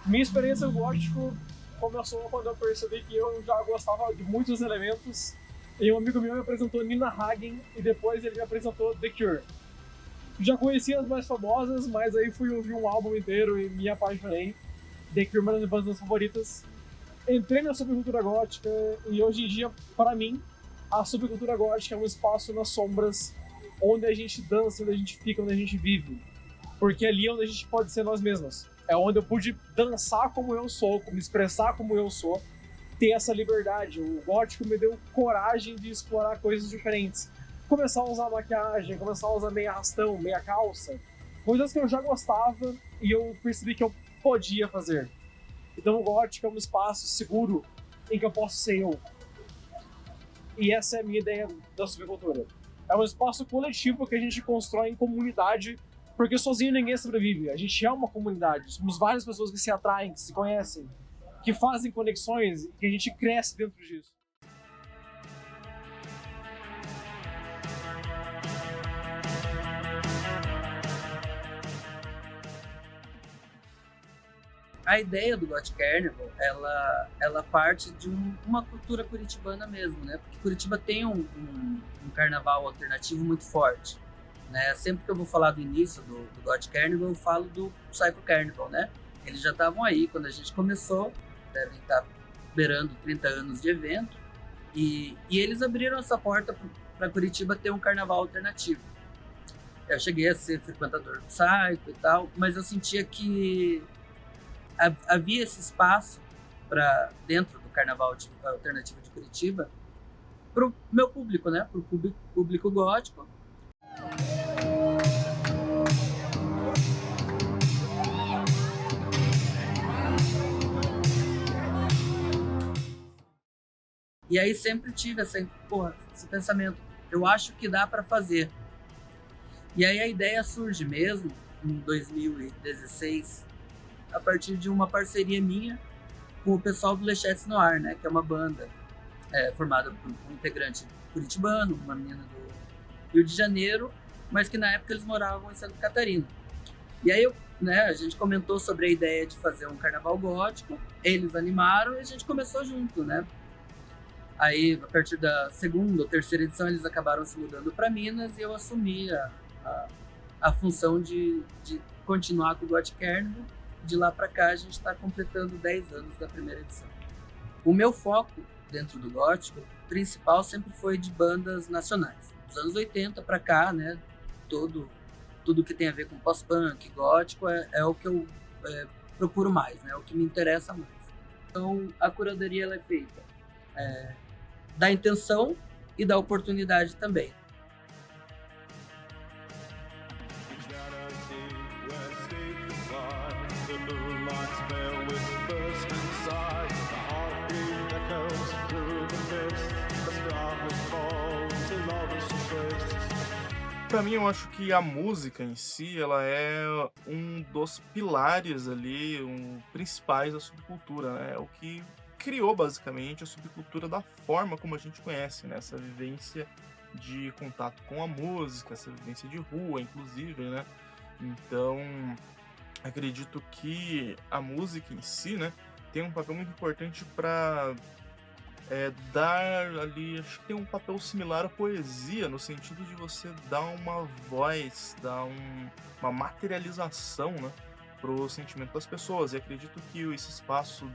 Minha experiência gótico começou quando eu percebi que eu já gostava de muitos elementos. E um amigo meu me apresentou Nina Hagen e depois ele me apresentou The Cure. Já conhecia as mais famosas, mas aí fui ouvir um álbum inteiro e me apaixonei. The Cure é uma das bandas favoritas. Entrei na subcultura gótica e hoje em dia, para mim, a subcultura gótica é um espaço nas sombras onde a gente dança, onde a gente fica, onde a gente vive. Porque ali é onde a gente pode ser nós mesmos. É onde eu pude dançar como eu sou, me expressar como eu sou, ter essa liberdade. O gótico me deu coragem de explorar coisas diferentes. Começar a usar maquiagem, começar a usar meia arrastão, meia calça. Coisas que eu já gostava e eu percebi que eu podia fazer. Então o gótico é um espaço seguro em que eu posso ser eu. E essa é a minha ideia da subcultura. É um espaço coletivo que a gente constrói em comunidade, porque sozinho ninguém sobrevive. A gente é uma comunidade. Somos várias pessoas que se atraem, que se conhecem, que fazem conexões e que a gente cresce dentro disso. A ideia do Gothic Carnival, ela parte de uma cultura curitibana mesmo, né? Porque Curitiba tem um carnaval alternativo muito forte, né? Sempre que eu vou falar do início do Gothic Carnival, eu falo do Psycho Carnival, né? Eles já estavam aí quando a gente começou, devem estar beirando 30 anos de evento, e eles abriram essa porta para Curitiba ter um carnaval alternativo. Eu cheguei a ser frequentador do Psycho e tal, mas eu sentia que havia esse espaço para dentro do Carnaval Alternativo de Curitiba para o meu público, né? Para o público gótico. E aí sempre tive esse pensamento, eu acho que dá para fazer. E aí a ideia surge mesmo em 2016, a partir de uma parceria minha com o pessoal do Lechetes Noir, né? Que é uma banda formada por um integrante curitibano, uma menina do Rio de Janeiro, mas que na época eles moravam em Santa Catarina. E aí a gente comentou sobre a ideia de fazer um carnaval gótico, eles animaram e a gente começou junto, né? Aí, a partir da segunda ou terceira edição, eles acabaram se mudando para Minas e eu assumi a função de continuar com o Gothic Carnival. De lá para cá, a gente está completando 10 anos da primeira edição. O meu foco dentro do gótico principal sempre foi de bandas nacionais. Dos anos 80 para cá, né, tudo que tem a ver com pós-punk, gótico, é o que eu procuro mais, né, é o que me interessa mais. Então, a curadoria ela é feita da intenção e da oportunidade também. Pra mim, eu acho que a música em si, ela é um dos pilares ali, principais da subcultura, né? É o que criou, basicamente, a subcultura da forma como a gente conhece, né? Essa vivência de contato com a música, essa vivência de rua, inclusive, né? Então, acredito que a música em si, né, tem um papel muito importante para dar ali, acho que tem um papel similar à poesia, no sentido de você dar uma voz, dar uma materialização, né, pro sentimento das pessoas. E acredito que esse espaço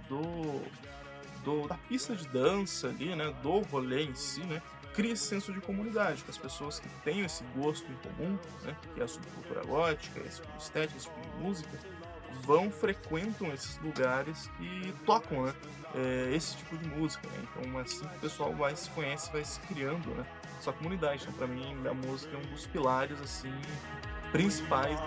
da pista de dança ali, né, do rolê em si, né, cria esse senso de comunidade, que as pessoas que têm esse gosto em comum, né, que é a subcultura gótica, esse tipo de estética, esse tipo de música, frequentam esses lugares e tocam, né, esse tipo de música, né? Então assim o pessoal vai se conhece, vai se criando, né, essa comunidade. Então para mim a música é um dos pilares assim principais.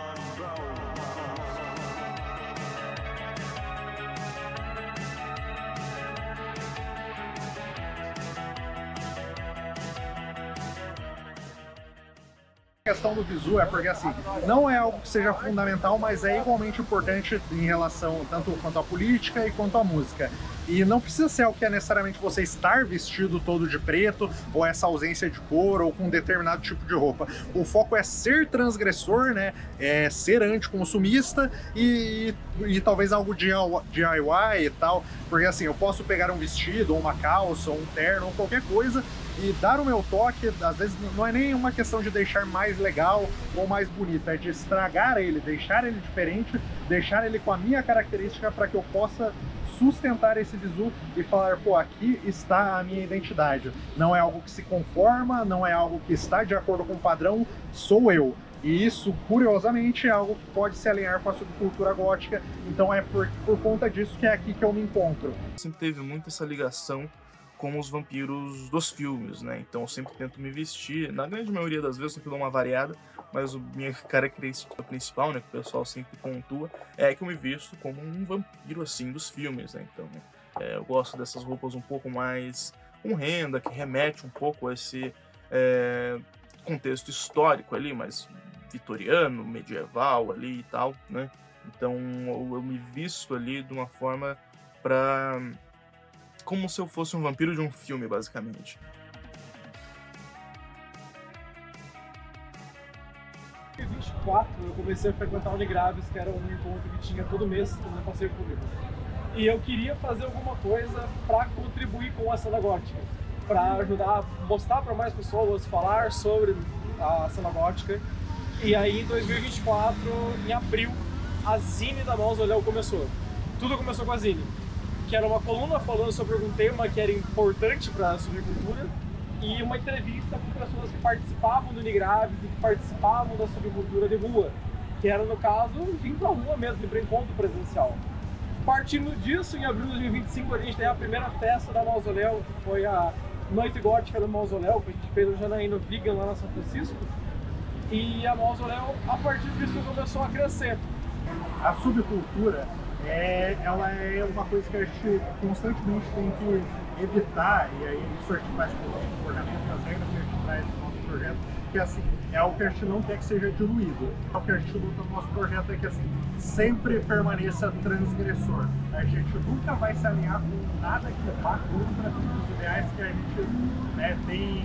A questão do visu é porque, assim, não é algo que seja fundamental, mas é igualmente importante em relação tanto quanto à política e quanto à música. E não precisa ser algo que é necessariamente você estar vestido todo de preto, ou essa ausência de cor, ou com um determinado tipo de roupa. O foco é ser transgressor, né? É ser anticonsumista e talvez algo de DIY e tal. Porque assim, eu posso pegar um vestido, ou uma calça, ou um terno, ou qualquer coisa, e dar o meu toque. Às vezes não é nem uma questão de deixar mais legal ou mais bonito, é de estragar ele, deixar ele diferente, deixar ele com a minha característica para que eu possa sustentar esse visu e falar, pô, aqui está a minha identidade. Não é algo que se conforma, não é algo que está de acordo com o padrão, sou eu. E isso, curiosamente, é algo que pode se alinhar com a subcultura gótica, então é por conta disso que é aqui que eu me encontro. Sempre teve muito essa ligação com os vampiros dos filmes, né? Então eu sempre tento me vestir, na grande maioria das vezes eu sempre dou uma variada, mas a minha característica principal, né, que o pessoal sempre pontua, é que eu me visto como um vampiro, assim, dos filmes, né? Então eu gosto dessas roupas um pouco mais com renda, que remete um pouco a esse contexto histórico ali, mais vitoriano, medieval ali e tal, né? Então eu me visto ali de uma forma para como se eu fosse um vampiro de um filme, basicamente. Em 2024 eu comecei a frequentar o Unigraves, que era um encontro que tinha todo mês no passeio público. E eu queria fazer alguma coisa para contribuir com a cena gótica, para ajudar a mostrar para mais pessoas, falar sobre a cena gótica. E aí em 2024, em abril, a Zine da Mausoléu começou. Tudo começou com a Zine, que era uma coluna falando sobre algum tema que era importante para a subcultura, e uma entrevista com pessoas que participavam do Unigraves e que participavam da subcultura de rua, que era, no caso, vir pra rua mesmo, ir para encontro presencial. Partindo disso, em abril de 2025, a gente tem a primeira festa da Mausoléu, que foi a Noite Gótica do Mausoléu, que a gente fez no Janaíno Vegan lá na São Francisco, e a Mausoléu, a partir disso, começou a crescer. A subcultura ela é uma coisa que a gente constantemente tem que evitar, e aí isso a gente faz com o comportamento das regras que a gente traz no nosso projeto, que assim, é algo que a gente não quer que seja diluído. O que a gente luta no nosso projeto é que assim, sempre permaneça transgressor. A gente nunca vai se alinhar com nada que vá contra os ideais que a gente tem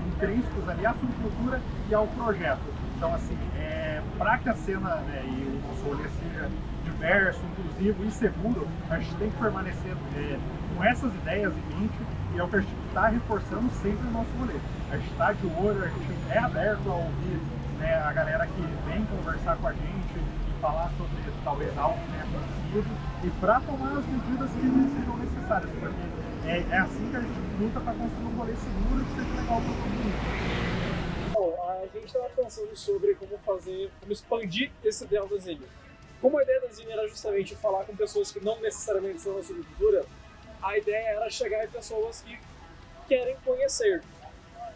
intrínsecos ali à subcultura e ao projeto. Então assim, para que a cena e o nosso rolê seja diverso, inclusivo e seguro, a gente tem que permanecer com essas ideias em mente, e é o que a gente está reforçando sempre no nosso rolê. A gente está de olho, a gente é aberto a ouvir a galera que vem conversar com a gente e falar sobre talvez algo que tenha acontecido, e para tomar as medidas que sejam necessárias, porque é assim que a gente luta para construir um rolê seguro e que seja legal para todo mundo. Bom, a gente estava pensando sobre como expandir esse ideal da Zine. Como a ideia da Zine era justamente falar com pessoas que não necessariamente são da subcultura, a ideia era chegar em pessoas que querem conhecer.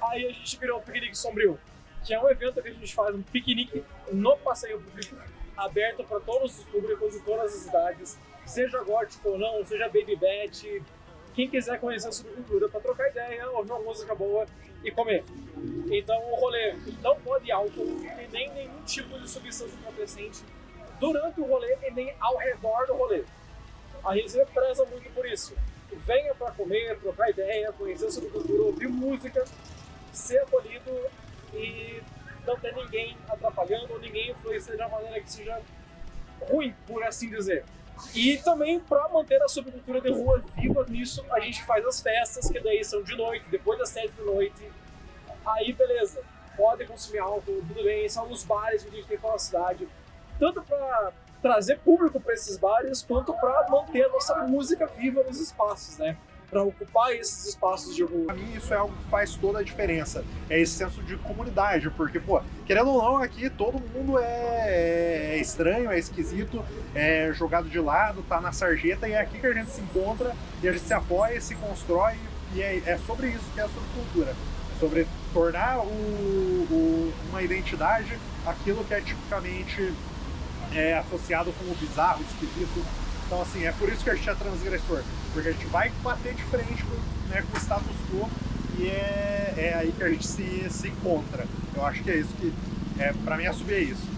Aí a gente criou o Piquenique Sombrio, que é um evento que a gente faz um piquenique no passeio público, aberto para todos os públicos e todas as idades, seja gótico ou não, seja baby bat, quem quiser conhecer a subcultura, para trocar ideia, ouvir uma música boa e comer. Então o rolê não pode álcool e nem nenhum tipo de substância entorpecente durante o rolê e nem ao redor do rolê. A gente sempre preza muito por isso. Venha para comer, trocar ideia, conhecer a subcultura, ouvir música, ser acolhido e não ter ninguém atrapalhando ou ninguém influenciando de uma maneira que seja ruim, por assim dizer. E também para manter a subcultura de rua viva nisso, a gente faz as festas, que daí são de noite, depois das 7 da noite. Aí beleza, pode consumir álcool, tudo bem, são os bares que a gente tem pela cidade, tanto para trazer público para esses bares, quanto para manter a nossa música viva nos espaços, né? Para ocupar esses espaços de rua. Para mim isso é algo que faz toda a diferença, é esse senso de comunidade, porque, pô, querendo ou não, aqui todo mundo é estranho, é esquisito, é jogado de lado, tá na sarjeta, e é aqui que a gente se encontra, e a gente se apoia, se constrói, e é sobre isso que é a subcultura, sobre tornar uma identidade aquilo que é tipicamente associado com o bizarro, esquisito. Então assim, é por isso que a gente é transgressor, porque a gente vai bater de frente com o status quo aí é aí que a gente se encontra. Eu acho que é isso que, pra mim, a sub é isso.